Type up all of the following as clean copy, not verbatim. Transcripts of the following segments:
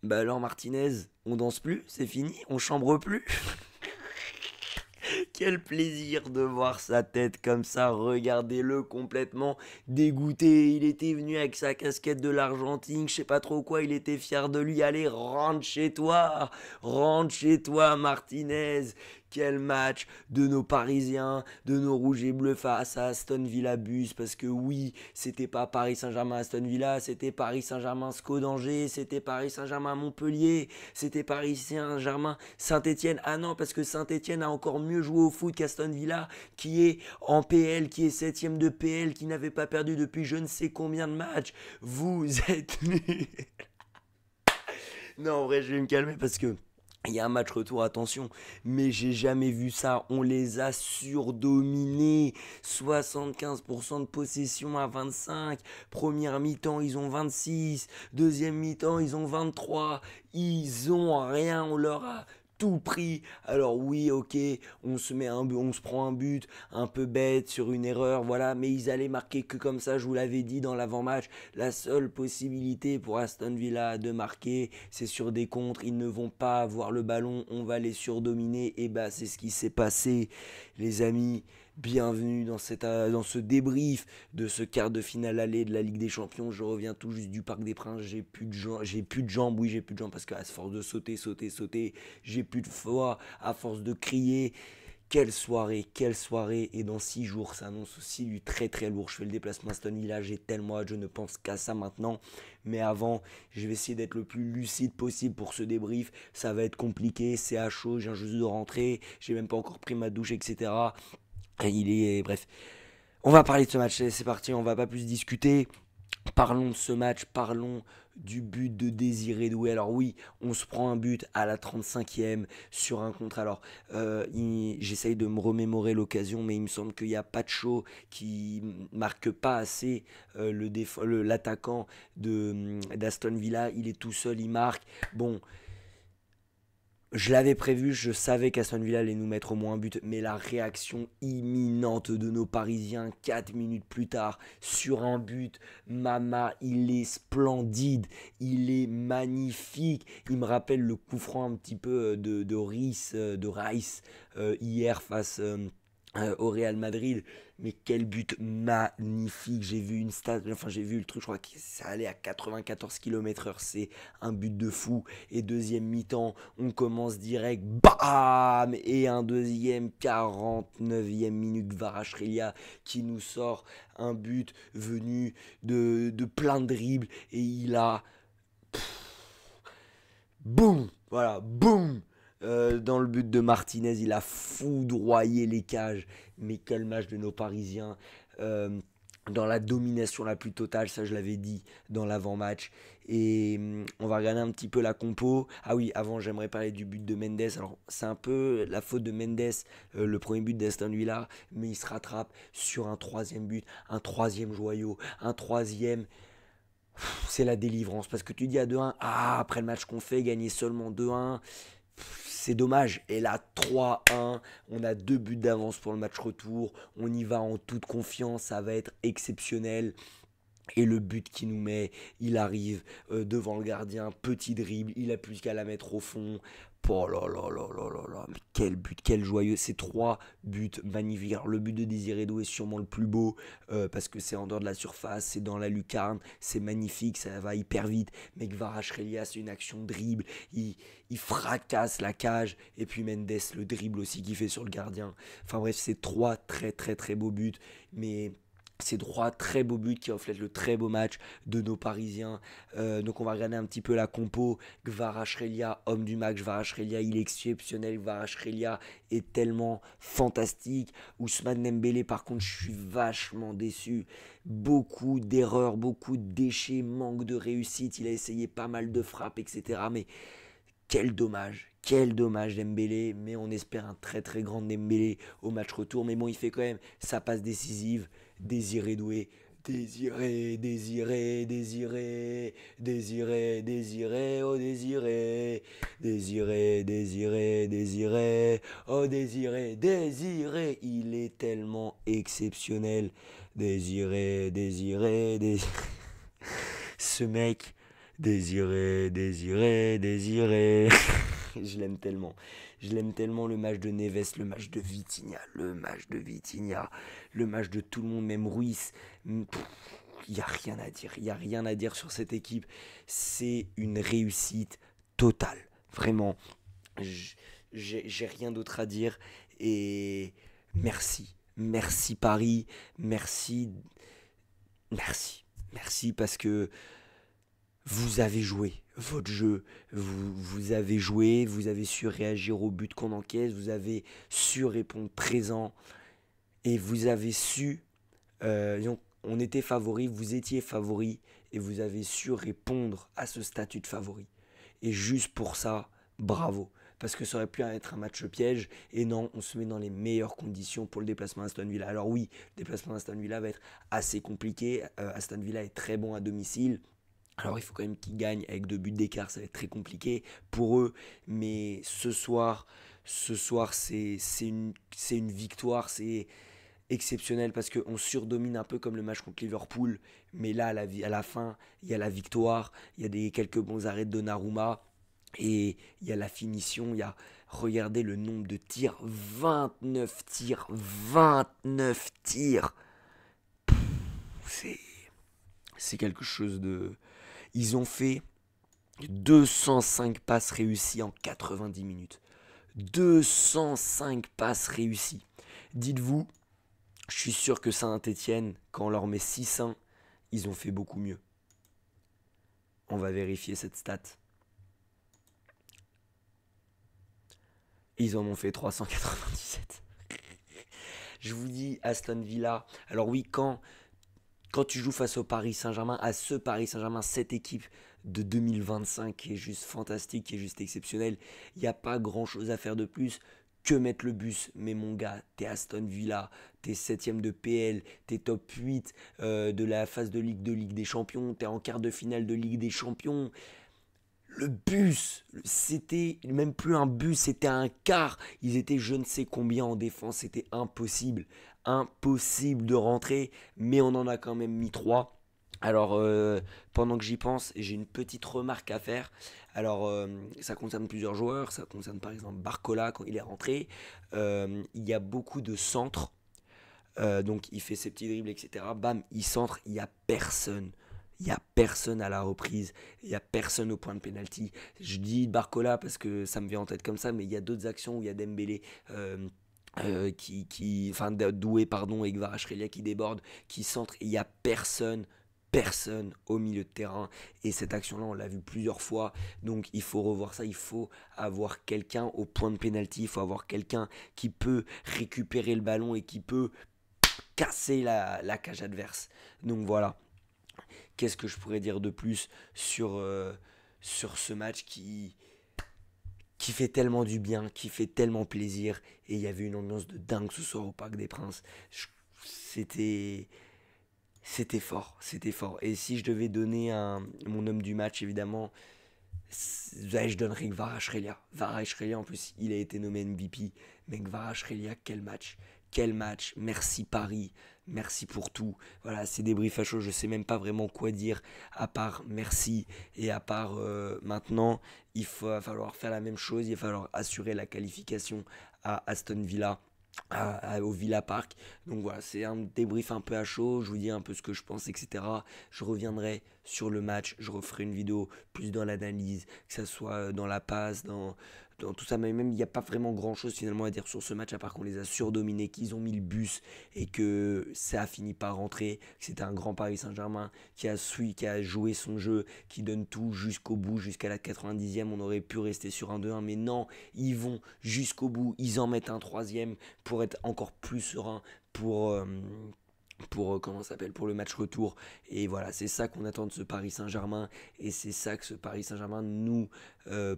Bah alors Martinez, on danse plus, c'est fini, on chambre plus. Quel plaisir de voir sa tête comme ça, regardez-le complètement dégoûté. Il était venu avec sa casquette de l'Argentine, je sais pas trop quoi, il était fier de lui. Allez, rentre chez toi Martinez. Quel match de nos Parisiens, de nos Rouges et Bleus face à Aston Villa Bus. Parce que oui, c'était pas Paris Saint-Germain Aston Villa, c'était Paris Saint-Germain SCO d'Angers, c'était Paris Saint-Germain Montpellier, c'était Paris Saint-Germain Saint-Etienne. Ah non, parce que Saint-Etienne a encore mieux joué au foot qu'Aston Villa, qui est en PL, qui est septième de PL, qui n'avait pas perdu depuis je ne sais combien de matchs. Vous êtes nuls. Non, en vrai, je vais me calmer parce que il y a un match retour, attention, mais j'ai jamais vu ça. On les a surdominés. 75% de possession à 25. Première mi-temps, ils ont 26. Deuxième mi-temps, ils ont 23. Ils ont rien, on leur a tout pris. Alors oui, ok, on se prend un but un peu bête sur une erreur, voilà, mais ils allaient marquer que comme ça, je vous l'avais dit dans l'avant-match. La seule possibilité pour Aston Villa de marquer, c'est sur des contres. Ils ne vont pas avoir le ballon, on va les surdominer. Et bah, c'est ce qui s'est passé, les amis. Bienvenue dans ce débrief de ce quart de finale aller de la Ligue des Champions. Je reviens tout juste du Parc des Princes. J'ai plus de jambes. Oui, j'ai plus de jambes parce qu'à force de sauter, j'ai plus de foi. À force de crier, quelle soirée, quelle soirée. Et dans 6 jours, ça annonce aussi du très très lourd. Je fais le déplacement à Aston Villa, j'ai tellement hâte, je ne pense qu'à ça maintenant. Mais avant, je vais essayer d'être le plus lucide possible pour ce débrief. Ça va être compliqué, c'est à chaud, je viens juste de rentrer, j'ai même pas encore pris ma douche, etc. Et bref, on va parler de ce match, c'est parti, on va pas plus discuter. Parlons de ce match, parlons du but de Désiré Doué. Alors oui, on se prend un but à la 35e sur un contre. Alors, j'essaye de me remémorer l'occasion, mais il me semble qu'il y a Pacho qui marque pas assez l'attaquant d'Aston Villa. Il est tout seul, il marque. Bon, je l'avais prévu, je savais qu'Aston Villa allait nous mettre au moins un but, mais la réaction imminente de nos Parisiens 4 minutes plus tard sur un but, Mama, il est splendide, il est magnifique. Il me rappelle le coup franc un petit peu de Rice hier face au Real Madrid. Mais quel but magnifique. J'ai vu une stat, enfin j'ai vu le truc, je crois que ça allait à 94 km/h. C'est un but de fou. Et deuxième mi-temps, on commence direct, bam. Et un deuxième 49e minute, Varachrelia qui nous sort un but venu de plein de dribbles. Et il a, boum, voilà, boum, dans le but de Martinez, il a foudroyé les cages. Mais quel match de nos Parisiens. Dans la domination la plus totale, ça je l'avais dit dans l'avant-match. Et on va regarder un petit peu la compo. Ah oui, avant j'aimerais parler du but de Mendes. Alors c'est un peu la faute de Mendes, le premier but d'Aston Villa, mais il se rattrape sur un troisième but, un troisième joyau, un troisième. C'est la délivrance parce que tu dis à 2-1, ah, après le match qu'on fait, gagner seulement 2-1, c'est dommage. Et là, 3-1, on a deux buts d'avance pour le match retour. On y va en toute confiance, ça va être exceptionnel. Et le but qui nous met, il arrive devant le gardien, petit dribble, il a plus qu'à la mettre au fond. Oh là là là là là là, mais quel but, quel joyeux. Ces trois buts magnifiques. Alors, le but de Désiré Doué est sûrement le plus beau parce que c'est en dehors de la surface, c'est dans la lucarne, c'est magnifique, ça va hyper vite. Mais Kvaratskhelia, c'est une action de dribble, il fracasse la cage. Et puis Mendes, le dribble aussi qu'il fait sur le gardien. Enfin bref, c'est trois très très très beaux buts. Mais ces trois très beaux buts qui reflètent le très beau match de nos Parisiens. Donc on va regarder un petit peu la compo. Kvaratskhelia, homme du match. Kvaratskhelia, il est exceptionnel. Kvaratskhelia est tellement fantastique. Ousmane Dembélé, par contre, je suis vachement déçu. Beaucoup d'erreurs, beaucoup de déchets, manque de réussite. Il a essayé pas mal de frappes, etc. Mais quel dommage Dembélé, mais on espère un très très grand Dembélé au match retour. Mais bon, il fait quand même sa passe décisive. Désiré Doué, Désiré, Désiré, Désiré, Désiré, Désiré, oh Désiré, Désiré, Désiré, Désiré, oh Désiré, Désiré, il est tellement exceptionnel. Désiré, Désiré, Désiré. Ce mec, Désiré, Désiré, Désiré. Je l'aime tellement. Je l'aime tellement le match de Neves, le match de Vitinha, le match de Vitinha, le match de tout le monde, même Ruiz. Il n'y a rien à dire. Il n'y a rien à dire sur cette équipe. C'est une réussite totale. Vraiment. J- j'ai rien d'autre à dire. Et merci. Merci Paris. Merci. Merci. Merci parce que vous avez joué votre jeu, vous avez joué, vous avez su réagir au but qu'on encaisse, vous avez su répondre présent et vous avez su, disons, on était favori, vous étiez favori et vous avez su répondre à ce statut de favori. Et juste pour ça, bravo. Parce que ça aurait pu être un match piège. Et non, on se met dans les meilleures conditions pour le déplacement à Aston Villa. Alors oui, le déplacement à Aston Villa va être assez compliqué. Aston Villa est très bon à domicile. Alors il faut quand même qu'ils gagnent avec 2 buts d'écart, ça va être très compliqué pour eux. Mais ce soir c'est une victoire, c'est exceptionnel parce qu'on surdomine un peu comme le match contre Liverpool. Mais là, à la fin, il y a la victoire, il y a quelques bons arrêts de Donnarumma. Et il y a la finition, regardez le nombre de tirs, 29 tirs, 29 tirs. C'est, c'est quelque chose de... Ils ont fait 205 passes réussies en 90 minutes. 205 passes réussies. Dites-vous, je suis sûr que Saint-Étienne, quand on leur met 6-1, ils ont fait beaucoup mieux. On va vérifier cette stat. Ils en ont fait 397. Je vous dis, Aston Villa. Alors oui, quand tu joues face au Paris Saint-Germain, à ce Paris Saint-Germain, cette équipe de 2025 qui est juste fantastique, qui est juste exceptionnelle, il n'y a pas grand-chose à faire de plus que mettre le bus. Mais mon gars, t'es Aston Villa, t'es 7ème de PL, t'es top 8 de la phase de Ligue des Champions, t'es en quart de finale de Ligue des Champions. Le bus, c'était même plus un bus, c'était un quart. Ils étaient je ne sais combien en défense, c'était impossible. Impossible de rentrer, mais on en a quand même mis 3. Alors, pendant que j'y pense, j'ai une petite remarque à faire. Alors, ça concerne plusieurs joueurs. Ça concerne par exemple Barcola quand il est rentré. Il y a beaucoup de centres. Donc, il fait ses petits dribbles, etc. Bam, il centre. Il n'y a personne. Il n'y a personne à la reprise. Il n'y a personne au point de pénalty. Je dis Barcola parce que ça me vient en tête comme ça, mais il y a d'autres actions où il y a Dembélé. Enfin Doué pardon et Kvaratskhelia qui déborde, qui centre, il n'y a personne au milieu de terrain et cette action là on l'a vu plusieurs fois, donc il faut revoir ça, il faut avoir quelqu'un au point de pénalty, il faut avoir quelqu'un qui peut récupérer le ballon et qui peut casser la cage adverse. Donc voilà, qu'est-ce que je pourrais dire de plus sur ce match qui fait tellement du bien, qui fait tellement plaisir. Et il y avait une ambiance de dingue ce soir au Parc des Princes. C'était, c'était fort, c'était fort. Et si je devais donner mon homme du match, évidemment, je donnerais Kvaratskhelia. Kvaratskhelia, en plus, il a été nommé MVP. Mais Kvaratskhelia, quel match! Quel match! Merci Paris, merci pour tout. Voilà, c'est des briefs à chaud, je sais même pas vraiment quoi dire à part merci et à part maintenant, va falloir faire la même chose, il va falloir assurer la qualification à Aston Villa. Au Villa Park. Donc voilà, c'est un débrief un peu à chaud, je vous dis un peu ce que je pense, etc. Je reviendrai sur le match, je referai une vidéo plus dans l'analyse, que ça soit dans la passe, dans tout ça, mais même il n'y a pas vraiment grand chose finalement à dire sur ce match, à part qu'on les a surdominés, qu'ils ont mis le bus et que ça a fini par rentrer, que c'était un grand Paris Saint-Germain qui a joué son jeu, qui donne tout jusqu'au bout, jusqu'à la 90e. On aurait pu rester sur un 2-1, mais non, ils vont jusqu'au bout, ils en mettent un troisième pour être encore plus serein pour comment ça s'appelle, pour le match retour. Et voilà, c'est ça qu'on attend de ce Paris Saint-Germain et c'est ça que ce Paris Saint-Germain nous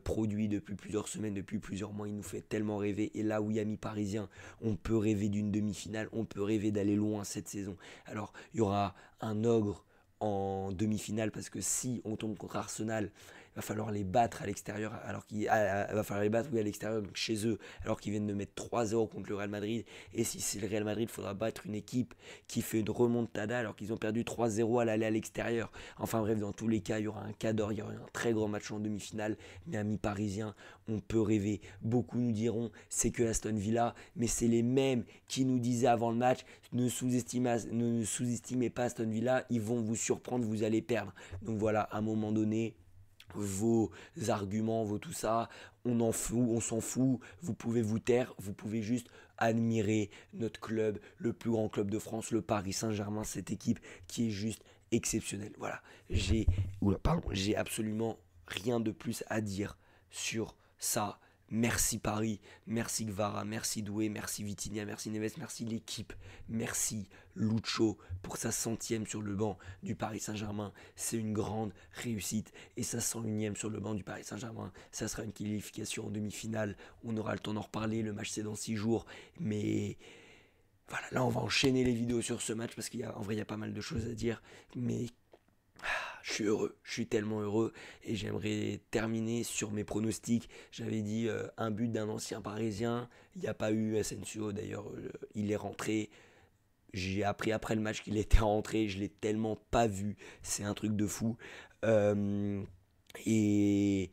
produit depuis plusieurs semaines, depuis plusieurs mois. Il nous fait tellement rêver. Et là où il y a mis parisien, on peut rêver d'une demi-finale, on peut rêver d'aller loin cette saison. Alors il y aura un ogre en demi-finale parce que si on tombe contre Arsenal, va falloir les battre à l'extérieur, alors qu'il va falloir les battre oui, à l'extérieur, donc chez eux, alors qu'ils viennent de mettre 3-0 contre le Real Madrid. Et si c'est le Real Madrid, il faudra battre une équipe qui fait une remontada alors qu'ils ont perdu 3-0 à l'aller à l'extérieur. Enfin bref, dans tous les cas, il y aura un cadre, il y aura un très grand match en demi-finale. Mais amis parisiens, on peut rêver. Beaucoup nous diront c'est que Aston Villa, mais c'est les mêmes qui nous disaient avant le match ne sous-estimez pas Aston Villa, ils vont vous surprendre, vous allez perdre. Donc voilà, à un moment donné, vos arguments, vos tout ça, on s'en fout, vous pouvez vous taire, vous pouvez juste admirer notre club, le plus grand club de France, le Paris Saint-Germain, cette équipe qui est juste exceptionnelle. Voilà, j'ai absolument rien de plus à dire sur ça. Merci Paris, merci Gvara, merci Doué, merci Vitinha, merci Neves, merci l'équipe, merci Lucho pour sa 100e sur le banc du Paris Saint-Germain. C'est une grande réussite et sa 101e sur le banc du Paris Saint-Germain. Ça sera une qualification en demi-finale. On aura le temps d'en reparler. Le match c'est dans 6 jours. Mais voilà, là on va enchaîner les vidéos sur ce match parce qu'en vrai il y a pas mal de choses à dire. Mais je suis heureux, je suis tellement heureux et j'aimerais terminer sur mes pronostics. J'avais dit un but d'un ancien parisien, il n'y a pas eu Asensio d'ailleurs, il est rentré. J'ai appris après le match qu'il était rentré, je l'ai tellement pas vu, c'est un truc de fou. Euh, et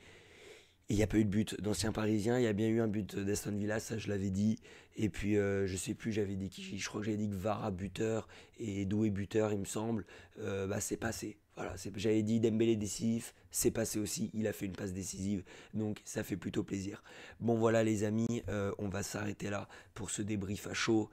il n'y a pas eu de but d'ancien parisien, il y a bien eu un but d'Aston Villa, ça je l'avais dit. Et puis je sais plus, j'avais dit qui, je crois que j'avais dit que Vara buteur et Doué buteur, il me semble. Bah c'est passé. Voilà, j'avais dit Dembélé décisif, c'est passé aussi, il a fait une passe décisive, donc ça fait plutôt plaisir. Bon voilà les amis, on va s'arrêter là pour ce débrief à chaud.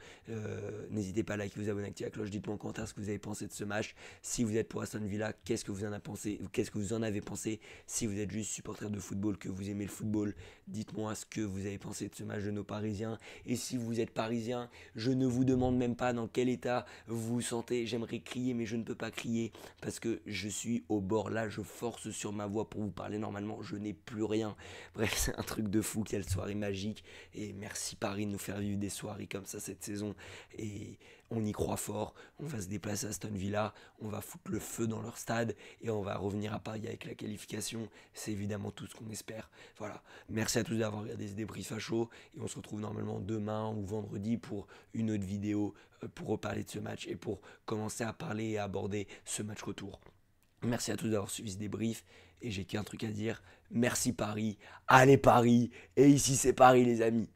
N'hésitez pas à liker, vous abonner, activer la cloche, dites-moi en commentaire ce que vous avez pensé de ce match. Si vous êtes pour Aston Villa, qu'est-ce que vous en avez pensé, si vous êtes juste supporter de football, que vous aimez le football, dites-moi ce que vous avez pensé de ce match de nos Parisiens. Et si vous êtes Parisien, je ne vous demande même pas dans quel état vous vous sentez. J'aimerais crier, mais je ne peux pas crier parce que je suis au bord là, je force sur ma voix pour vous parler normalement, je n'ai plus rien. Bref, c'est un truc de fou, quelle soirée magique. Et merci Paris de nous faire vivre des soirées comme ça cette saison. Et on y croit fort, on va se déplacer à Aston Villa, on va foutre le feu dans leur stade et on va revenir à Paris avec la qualification. C'est évidemment tout ce qu'on espère. Voilà, merci à tous d'avoir regardé ce débrief à chaud et on se retrouve normalement demain ou vendredi pour une autre vidéo pour reparler de ce match et pour commencer à parler et à aborder ce match retour. Merci à tous d'avoir suivi ce débrief et j'ai qu'un truc à dire. Merci Paris, allez Paris, et ici c'est Paris les amis.